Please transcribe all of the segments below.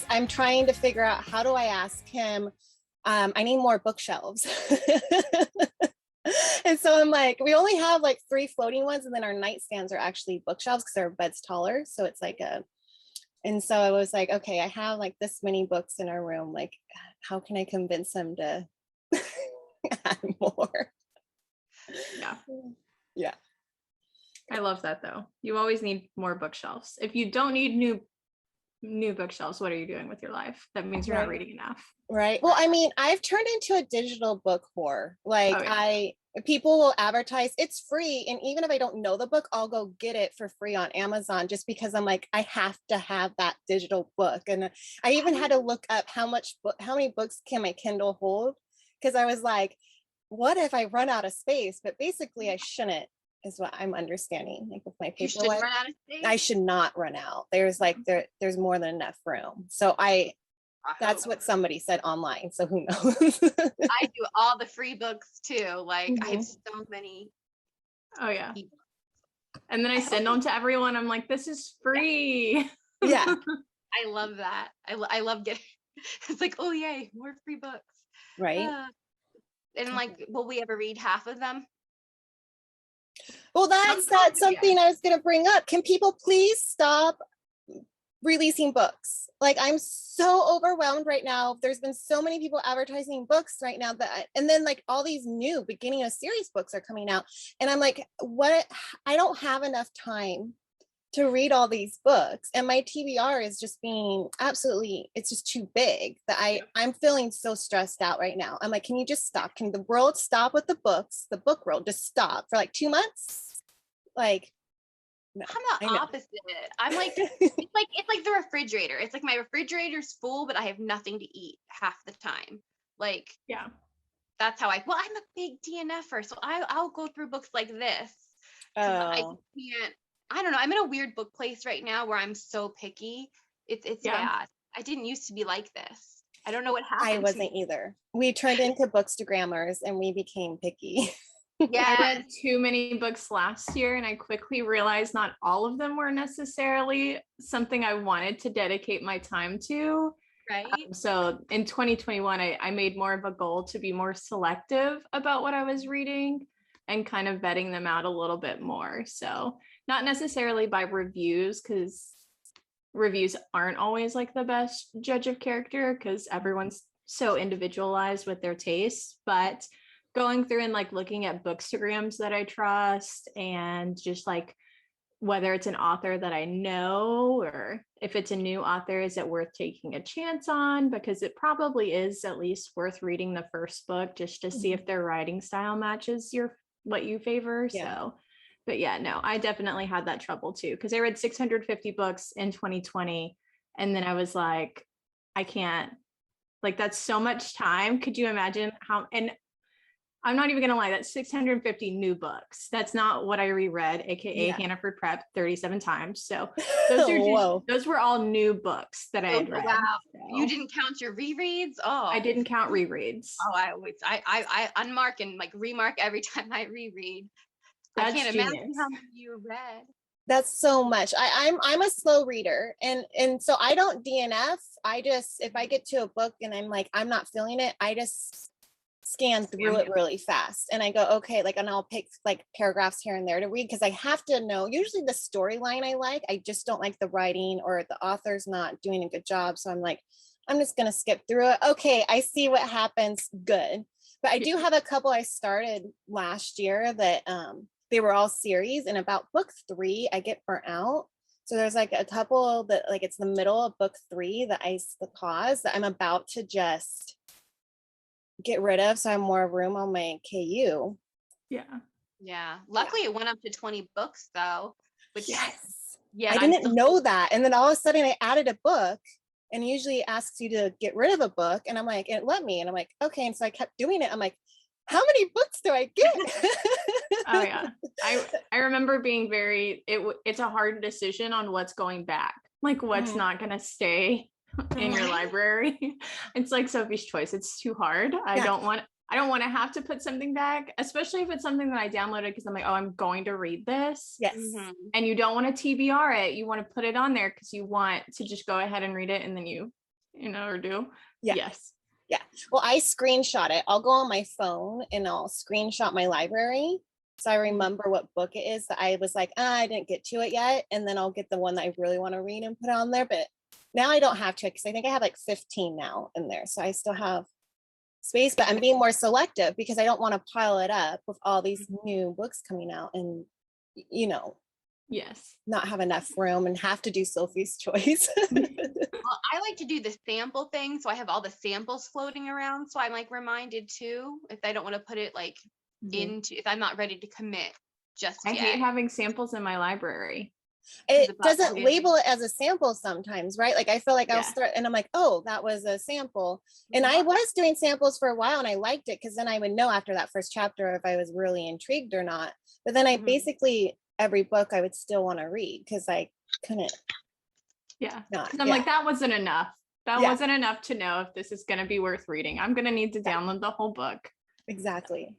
I'm trying to figure out, how do I ask him? I need more bookshelves. And so I'm like, we only have like 3 floating ones, and then our nightstands are actually bookshelves because our bed's taller. So it's like and so I was like, okay, I have like this many books in our room. Like, how can I convince him to add more? Yeah. Yeah. I love that though. You always need more bookshelves. If you don't need new bookshelves, what are you doing with your life? That means you're not reading enough. Right. Well, I mean, I've turned into a digital book whore. Like, people will advertise it's free, and even if I don't know the book, I'll go get it for free on Amazon, just because I'm like, I have to have that digital book. And I even had to look up how many books can my Kindle hold, because I was like, what if I run out of space? But basically I shouldn't, is what I'm understanding. Like, with my paperweight, I should not run out. There's there's more than enough room. So that's what somebody said online. So who knows? I do all the free books too. Like, I have so many. Oh yeah. And then I send them to everyone. I'm like, this is free. Yeah. I love that. I love getting, it's like, oh yay, more free books. Right. And like, will we ever read half of them? Well, that's something I was going to bring up. Can people please stop releasing books? Like, I'm so overwhelmed right now. There's been so many people advertising books right now and then like all these new beginning of series books are coming out, and I'm like, what? I don't have enough time to read all these books, and my TBR is just being it's just too big that I'm feeling so stressed out right now. I'm like, can you just stop? Can the world stop with the books? The book world just stop for like 2 months? Like, no, I'm the opposite. I'm like, it's like the refrigerator. It's like my refrigerator's full, but I have nothing to eat half the time. Like, yeah, that's how I'm a big DNFer, so I'll go through books like this. I don't know. I'm in a weird book place right now where I'm so picky. It's bad. I didn't used to be like this. I don't know what happened. I wasn't either. We turned into bookstagrammers and we became picky. Yeah, I read too many books last year, and I quickly realized not all of them were necessarily something I wanted to dedicate my time to. Right. So in 2021, I made more of a goal to be more selective about what I was reading and kind of vetting them out a little bit more. So not necessarily by reviews, because reviews aren't always like the best judge of character, because everyone's so individualized with their tastes, but going through and like looking at bookstagrams that I trust, and just like whether it's an author that I know, or if it's a new author, is it worth taking a chance on? Because it probably is at least worth reading the first book just to see if their writing style matches what you favor. Yeah. So, but yeah, no, I definitely had that trouble too, because I read 650 books in 2020, and then I was like, I can't, like, that's so much time. Could you imagine how? And I'm not even going to lie, that's 650 new books. That's not what I reread, aka Hannaford Prep 37 times. So those were all new books that I had read. Wow. So. You didn't count your rereads? Oh, I didn't count rereads. Oh, I unmark and like remark every time I reread. That's I can't genius. imagine how many you read. That's so much. I'm a slow reader, and so I don't DNF. I just, if I get to a book and I'm like, I'm not feeling it, I just scan through it really fast, and I go, okay, like, and I'll pick like paragraphs here and there to read, because I have to know usually the storyline I just don't like the writing, or the author's not doing a good job, so I'm like, I'm just gonna skip through it. Okay, I see what happens, good. But I do have a couple I started last year that they were all series, and about book 3 I get burnt out. So there's like a couple that, like, it's the middle of book 3 that the pause that I'm about to just get rid of, so I have more room on my KU. Yeah, luckily it went up to 20 books though, which I didn't know that, and then all of a sudden I added a book, and usually it asks you to get rid of a book, and I'm like, it let me, and I'm like, okay, and so I kept doing it. I'm like, how many books do I get? Oh yeah, I remember being it's a hard decision on what's going back, like what's not gonna stay in your library. It's like Sophie's Choice. It's too hard. I I don't want to have to put something back, especially if it's something that I downloaded because I'm like, oh, I'm going to read this. Yes. And you don't want to TBR it. You want to put it on there because you want to just go ahead and read it and then you know, or do. Yeah. Yes. Yeah. Well, I screenshot it. I'll go on my phone and I'll screenshot my library. So I remember what book it is that I was like, I didn't get to it yet. And then I'll get the one that I really want to read and put it on there. But now I don't have to, because I think I have like 15 now in there. So I still have space, but I'm being more selective because I don't want to pile it up with all these new books coming out and, you know, yes, not have enough room and have to do Sophie's Choice. Well, I like to do the sample thing. So I have all the samples floating around. So I'm like reminded too, if I don't want to put it like into, if I'm not ready to commit just I yet. hate having samples in my library. It doesn't label it as a sample sometimes, right? Like I feel like I'll start and I'm like, oh, that was a sample. And I was doing samples for a while and I liked it because then I would know after that first chapter if I was really intrigued or not. But then I basically, every book I would still want to read because I couldn't. Yeah. Because I'm like, that wasn't enough. That wasn't enough to know if this is going to be worth reading. I'm going to need to download the whole book. Exactly.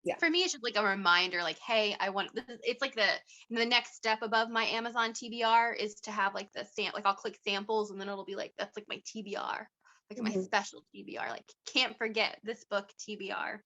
Yeah. For me, it's just like a reminder, like, hey, I want this. It's like the next step above my Amazon TBR is to have like the like I'll click samples and then it'll be like, that's like my TBR, like my special TBR, like can't forget this book TBR.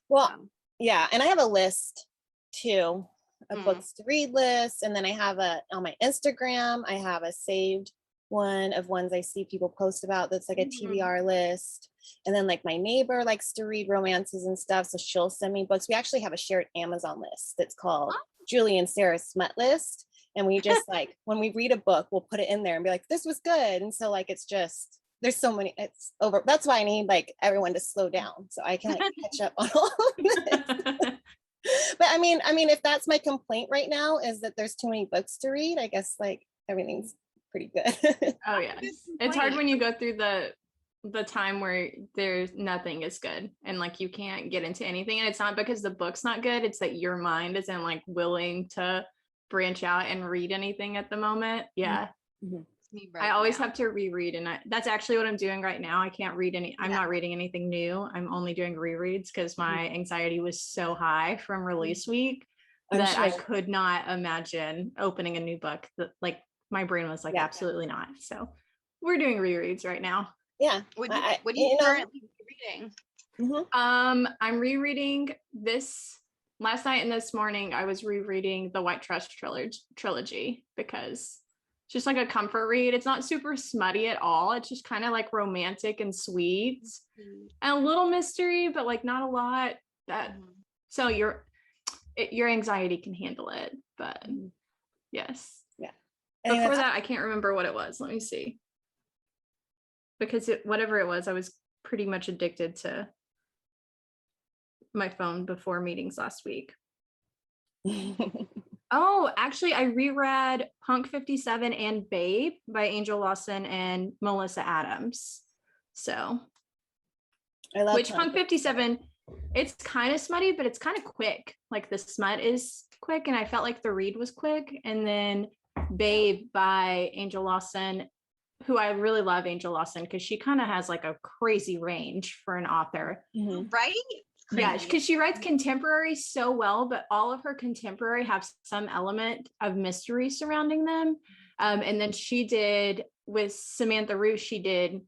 Well, yeah. And I have a list too, a books to read list. And then I have on my Instagram, I have a saved one of ones I see people post about that's like a TBR list. And then like my neighbor likes to read romances and stuff. So she'll send me books. We actually have a shared Amazon list that's called Julie and Sarah's Smut List. And we just like, when we read a book, we'll put it in there and be like, this was good. And so like, it's just, there's so many, it's over. That's why I need like everyone to slow down so I can like catch up on all of this. But I mean, if that's my complaint right now is that there's too many books to read, I guess like everything's pretty good. Oh yeah. It's hard when you go through the time where there's nothing is good and like you can't get into anything. And it's not because the book's not good. It's that your mind isn't like willing to branch out and read anything at the moment. Yeah. I always have to reread, and that's actually what I'm doing right now. I can't read I'm not reading anything new. I'm only doing rereads because my anxiety was so high from release week that I could not imagine opening a new book. That like my brain was like, absolutely not. So we're doing rereads right now. Yeah. What are you currently reading? I'm rereading this. Last night and this morning, I was rereading the White Trust trilogy because it's just like a comfort read. It's not super smutty at all. It's just kind of like romantic and sweet and a little mystery, but like not a lot. So your anxiety can handle it. But yes. Yeah. Before that, I can't remember what it was. Let me see. Because whatever it was, I was pretty much addicted to my phone before meetings last week. Oh, actually, I reread Punk 57 and Babe by Angel Lawson and Melissa Adams. So, I love Punk 57. It's kind of smutty, but it's kind of quick. Like the smut is quick, and I felt like the read was quick. And then Babe by Angel Lawson, who I really love Angel Lawson because she kind of has like a crazy range for an author. Right? Crazy. Yeah, because she writes contemporary so well, but all of her contemporary have some element of mystery surrounding them. And then she did with Samantha Ruth, she did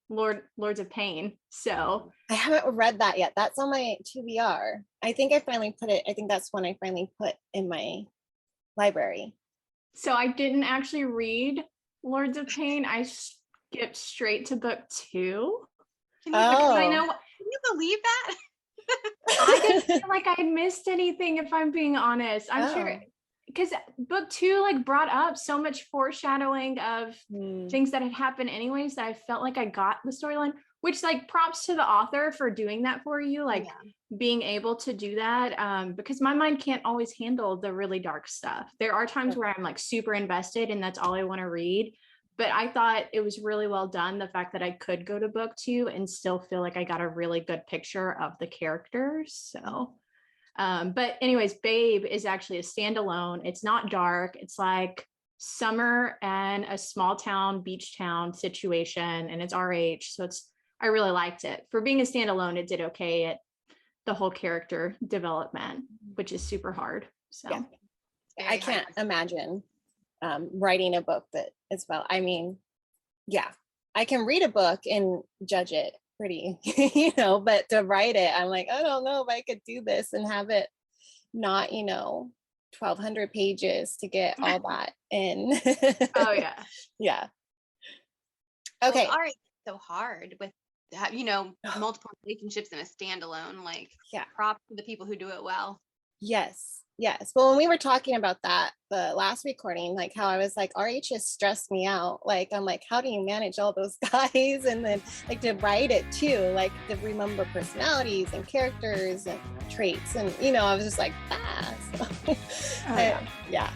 Lords of Pain. So I haven't read that yet. That's on my TBR. I think I think that's one I finally put in my library. So I didn't actually read Lords of Pain. I skipped straight to book 2. I know. Can you believe that? I didn't feel like I had missed anything, if I'm being honest. I'm sure because book 2 like brought up so much foreshadowing of things that had happened anyways that I felt like I got the storyline, which like props to the author for doing that for you, like being able to do that, because my mind can't always handle the really dark stuff. There are times where I'm like super invested and that's all I want to read. But I thought it was really well done, the fact that I could go to book 2 and still feel like I got a really good picture of the characters. So, but anyways, Babe is actually a standalone. It's not dark. It's like summer and a small town, beach town situation, and it's RH. So it's I really liked it. For being a standalone, it did okay at the whole character development, which is super hard. So yeah. I can't imagine writing a book that is about, I mean, yeah, I can read a book and judge it pretty, you know, but to write it, I'm like, I don't know if I could do this and have it not, you know, 1,200 pages to get all that in. Oh yeah. Yeah. Okay. Well, all right. So hard with, you know, multiple relationships in a standalone, like, yeah, props to the people who do it well. Yes. Well, when we were talking about that, the last recording, like how I was like, RH just stressed me out. Like, I'm like, how do you manage all those guys? And then like to write it too, like to remember personalities and characters and traits. And, you know, I was just like, So, yeah.